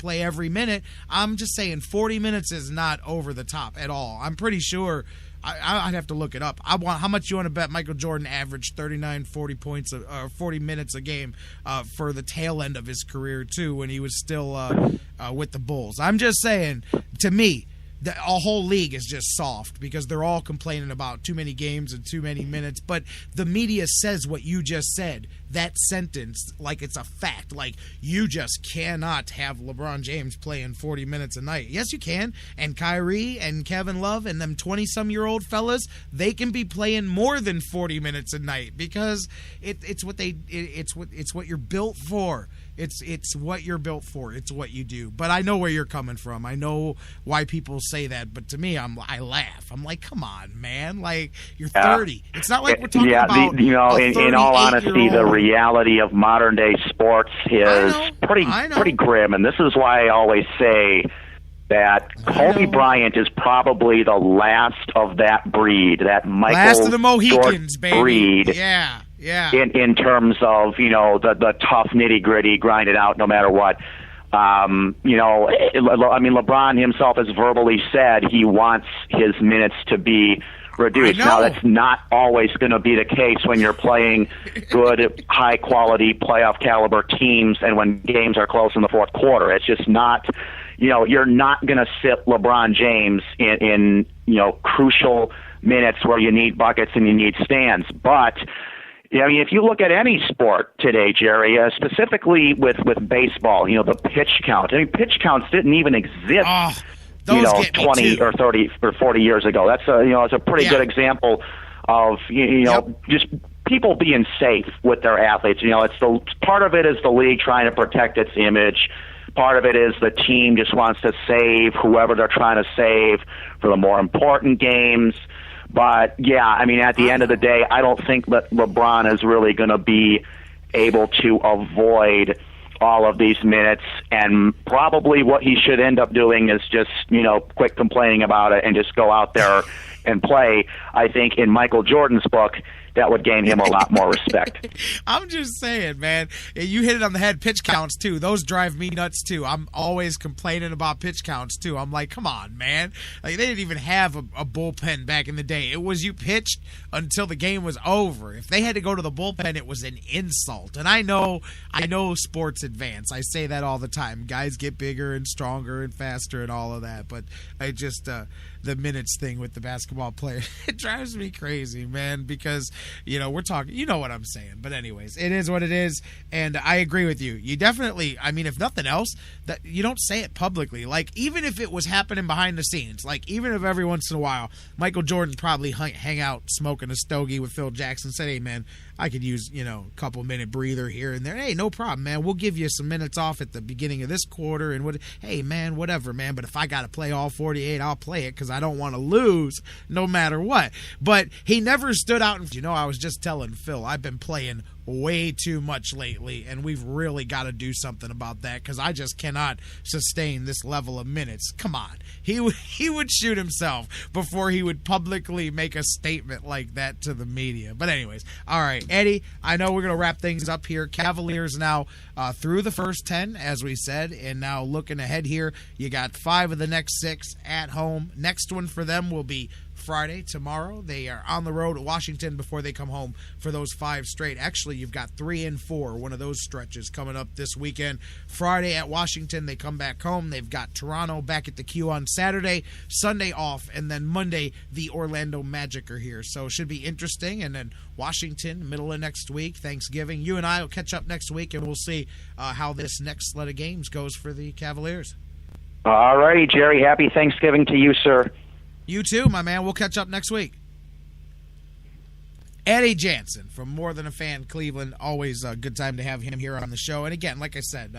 play every minute. I'm just saying 40 minutes is not over the top at all. I'm pretty sure I'd have to look it up. How much you want to bet Michael Jordan averaged 39, 40 points, 40 minutes a game for the tail end of his career too, when he was still with the Bulls. I'm just saying, to me, a whole league is just soft because they're all complaining about too many games and too many minutes. But the media says what you just said, that sentence, like it's a fact. Like, you just cannot have LeBron James playing 40 minutes a night. Yes, you can. And Kyrie and Kevin Love and them 20-some-year-old fellas, they can be playing more than 40 minutes a night because it's what you're built for. It's what you're built for. It's what you do. But I know where you're coming from. I know why people say that. But to me, I laugh. I'm like, come on, man. Like, you're 30. It's not like we're talking about. In all honesty, the reality of modern day sports is pretty grim. And this is why I always say that Kobe Bryant is probably the last of that breed, that Michael last of the Mohicans, baby. Breed. Yeah. In terms of, the tough nitty-gritty, grind it out no matter what. LeBron himself has verbally said he wants his minutes to be reduced. Now, that's not always going to be the case when you're playing good, high-quality, playoff-caliber teams and when games are close in the fourth quarter. It's just not, you're not going to sit LeBron James in crucial minutes where you need buckets and you need stands. But if you look at any sport today, Jerry, specifically with baseball, the pitch count. Pitch counts didn't even exist, 20 or 30 or 40 years ago. That's it's a pretty good example of just people being safe with their athletes. It's part of it is the league trying to protect its image. Part of it is the team just wants to save whoever they're trying to save for the more important games. But, at the end of the day, I don't think that LeBron is really going to be able to avoid all of these minutes. And probably what he should end up doing is just, quit complaining about it and just go out there and play. I think in Michael Jordan's book, that would gain him a lot more respect. I'm just saying, man. You hit it on the head. Pitch counts, too. Those drive me nuts, too. I'm always complaining about pitch counts, too. I'm like, come on, man. Like, they didn't even have a bullpen back in the day. It was you pitched until the game was over. If they had to go to the bullpen, it was an insult. And I know sports advance. I say that all the time. Guys get bigger and stronger and faster and all of that. But I just the minutes thing with the basketball player, it drives me crazy, man, because we're talking, what I'm saying. But anyways, it is what it is, and I agree with you. You definitely, if nothing else, that you don't say it publicly. Like, even if it was happening behind the scenes, like, even if every once in a while Michael Jordan probably hang out smoking a stogie with Phil Jackson, said, hey, man, I could use, a couple minute breather here and there. Hey, no problem, man. We'll give you some minutes off at the beginning of this quarter. And hey, man, whatever, man. But if I got to play all 48, I'll play it because I don't want to lose no matter what. But he never stood out. And, I was just telling Phil, I've been playing way too much lately, and we've really got to do something about that because I just cannot sustain this level of minutes. Come on. He would shoot himself before he would publicly make a statement like that to the media. But anyways, all right, Eddie, I know we're going to wrap things up here. Cavaliers now through the first 10, as we said, and now looking ahead here, you got 5 of the next 6 at home. Next one for them will be Friday, tomorrow. They are on the road at Washington before they come home for those 5 straight. Actually, you've got 3 and 4, one of those stretches coming up this weekend. Friday at Washington, they come back home. They've got Toronto back at the Q on Saturday, Sunday off, and then Monday, the Orlando Magic are here. So it should be interesting. And then Washington, middle of next week, Thanksgiving. You and I will catch up next week, and we'll see how this next slate of games goes for the Cavaliers. All righty, Jerry. Happy Thanksgiving to you, sir. You too, my man. We'll catch up next week. Eddy Jansen from More Than a Fan, Cleveland. Always a good time to have him here on the show. And again, like I said,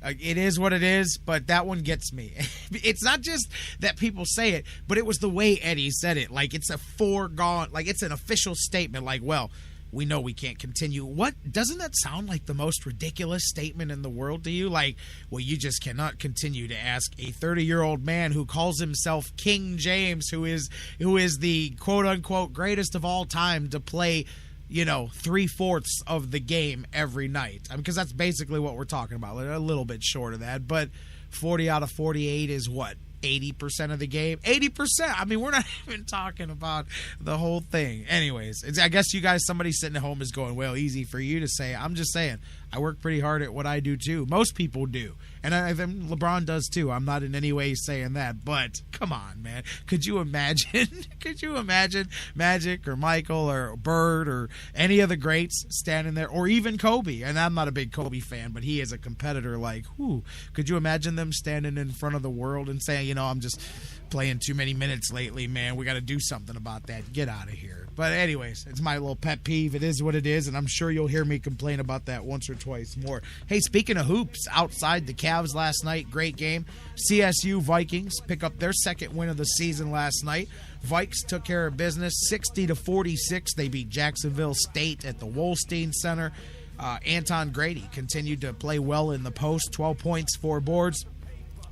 it is what it is, but that one gets me. It's not just that people say it, but it was the way Eddy said it. Like, it's a foregone, like it's an official statement. Like, well, we know we can't continue. What? Doesn't that sound like the most ridiculous statement in the world to you? Like, well, you just cannot continue to ask a 30-year-old man who calls himself King James, who is the quote-unquote greatest of all time, to play, 3/4 of the game every night. Because that's basically what we're talking about. A little bit short of that. But 40 out of 48 is what? 80% of the game. 80%. I mean, we're not even talking about the whole thing. Anyways, I guess you guys, somebody sitting at home is going, well, easy for you to say. I'm just saying, I work pretty hard at what I do too. Most people do. And I think LeBron does too. I'm not in any way saying that, but come on, man. Could you imagine? Could you imagine Magic or Michael or Bird or any of the greats standing there, or even Kobe? And I'm not a big Kobe fan, but he is a competitor. Like, whoo, could you imagine them standing in front of the world and saying, you know, I'm just playing too many minutes lately, man. We got to do something about that. Get out of here. But anyways, it's my little pet peeve. It is what it is, and I'm sure you'll hear me complain about that once or twice more. Hey, speaking of hoops, outside the Cavs last night, great game. CSU Vikings pick up their second win of the season last night. Vikes took care of business, 60-46. They beat Jacksonville State at the Wolstein Center. Anton Grady continued to play well in the post, 12 points, 4 boards.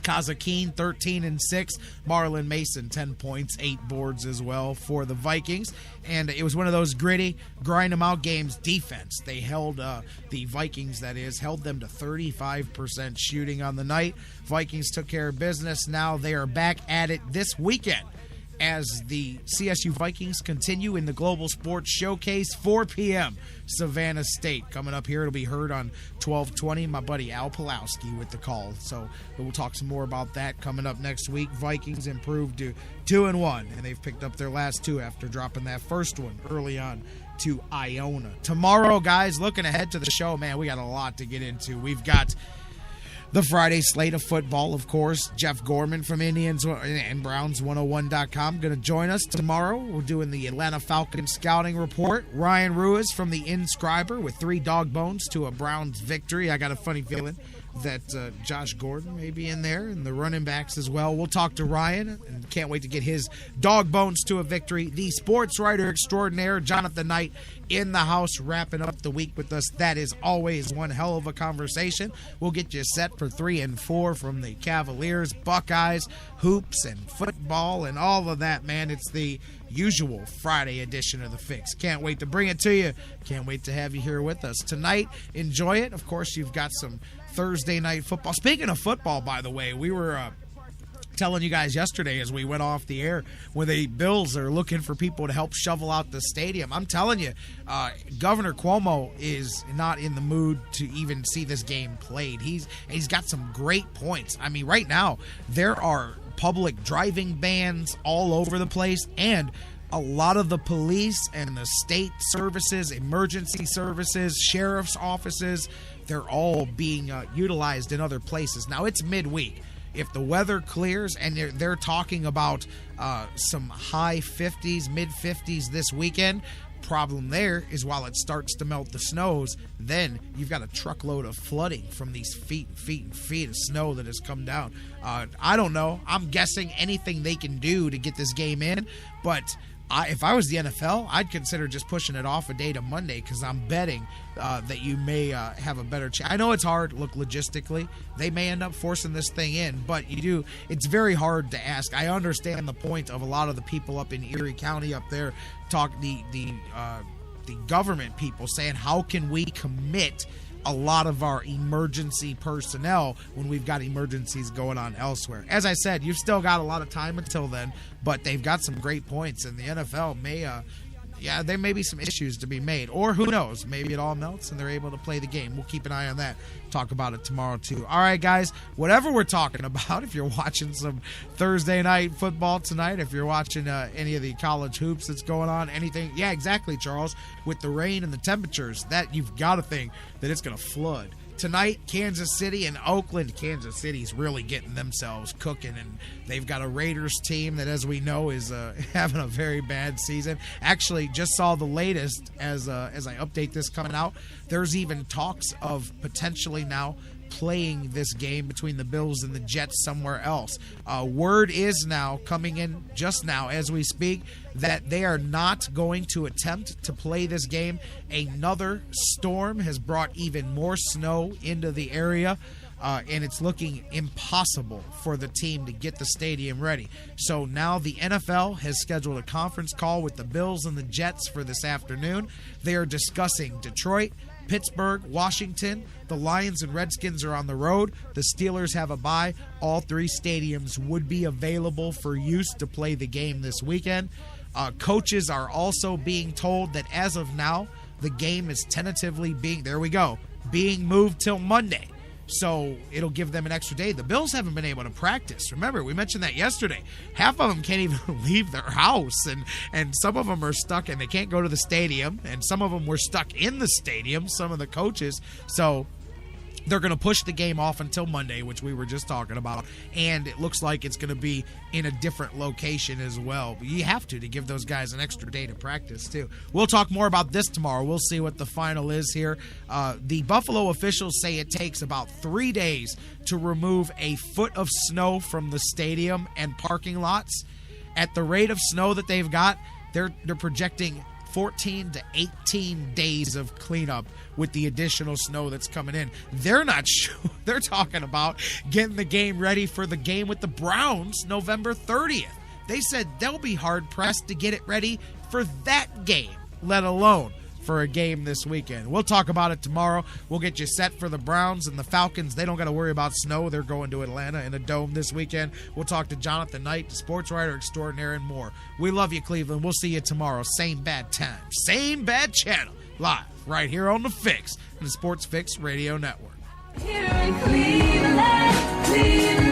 Kazakine 13-6, Marlon Mason 10 points, 8 boards as well for the Vikings. And it was one of those gritty, grind them out games. Defense, they held the Vikings, that is, held them to 35% shooting on the night. Vikings took care of business. Now they are back at it this weekend as the CSU Vikings continue in the Global Sports Showcase, 4 p.m. Savannah State. Coming up here, it'll be heard on 1220. My buddy Al Pulowski with the call. So we'll talk some more about that coming up next week. Vikings improved to 2-1, and they've picked up their last 2 after dropping that first one early on to Iona. Tomorrow, guys, looking ahead to the show, man, we got a lot to get into. We've got the Friday slate of football, of course. Jeff Gorman from Indians and Browns101.com going to join us tomorrow. We're doing the Atlanta Falcons scouting report. Ryan Ruiz from the Inscriber with 3 dog bones to a Browns victory. I got a funny feeling that Josh Gordon may be in there, and the running backs as well. We'll talk to Ryan, and can't wait to get his dog bones to a victory. The sports writer extraordinaire, Jonathan Knight, in the house, wrapping up the week with us. That is always one hell of a conversation. We'll get you set for 3 and 4 from the Cavaliers, Buckeyes, hoops, and football, and all of that, man. It's the usual Friday edition of The Fix. Can't wait to bring it to you. Can't wait to have you here with us tonight. Enjoy it. Of course, you've got some Thursday night football. Speaking of football, by the way, we were telling you guys yesterday as we went off the air when the Bills are looking for people to help shovel out the stadium. I'm telling you, Governor Cuomo is not in the mood to even see this game played. He's got some great points. I mean, right now, there are public driving bans all over the place, and a lot of the police and the state services, emergency services, sheriff's offices, they're all being utilized in other places. Now, it's midweek. If the weather clears, and they're talking about some high 50s, mid 50s this weekend, problem there is while it starts to melt the snows, then you've got a truckload of flooding from these feet and feet and feet of snow that has come down. I don't know. I'm guessing anything they can do to get this game in, but if I was the NFL, I'd consider just pushing it off a day to Monday, because I'm betting that you may have a better chance. I know it's hard. Look, logistically, they may end up forcing this thing in, but it's very hard to ask. I understand the point of a lot of the people up in Erie County up there, the government people saying, how can we commit a lot of our emergency personnel when we've got emergencies going on elsewhere? As I said, you've still got a lot of time until then, but they've got some great points, and the NFL may there may be some issues to be made, or who knows, maybe it all melts and they're able to play the game. We'll keep an eye on that. Talk about it tomorrow too. All right, guys, whatever we're talking about, if you're watching some Thursday night football tonight, if you're watching any of the college hoops that's going on, anything, yeah, exactly, Charles, with the rain and the temperatures, that you've got to think that it's going to flood. Tonight, Kansas City and Oakland. Kansas City's really getting themselves cooking, and they've got a Raiders team that, as we know, is having a very bad season. Actually, just saw the latest as I update this coming out. There's even talks of potentially now playing this game between the Bills and the Jets somewhere else. Word is now coming in just now as we speak that they are not going to attempt to play this game. Another storm has brought even more snow into the area, and it's looking impossible for the team to get the stadium ready. So now the NFL has scheduled a conference call with the Bills and the Jets for this afternoon. They are discussing Detroit, Pittsburgh, Washington. The Lions and Redskins are on the road. The Steelers have a bye. All three stadiums would be available for use to play the game this weekend. Coaches are also being told that as of now, the game is tentatively being moved till Monday. So it'll give them an extra day. The Bills haven't been able to practice. Remember, we mentioned that yesterday. Half of them can't even leave their house, and some of them are stuck and they can't go to the stadium, and some of them were stuck in the stadium, some of the coaches. So they're going to push the game off until Monday, which we were just talking about, and it looks like it's going to be in a different location as well. But you have to give those guys an extra day to practice, too. We'll talk more about this tomorrow. We'll see what the final is here. The Buffalo officials say it takes about 3 days to remove a foot of snow from the stadium and parking lots. At the rate of snow that they've got, they're projecting 14 to 18 days of cleanup with the additional snow that's coming in. They're not sure. They're talking about getting the game ready for the game with the Browns November 30th. They said they'll be hard-pressed to get it ready for that game, let alone for a game this weekend. We'll talk about it tomorrow. We'll get you set for the Browns and the Falcons. They don't got to worry about snow. They're going to Atlanta in a dome this weekend. We'll talk to Jonathan Knight, the sports writer extraordinaire, and more. We love you, Cleveland. We'll see you tomorrow. Same bad time, same bad channel. Live right here on The Fix, the Sports Fix Radio Network. Here in Cleveland, Cleveland.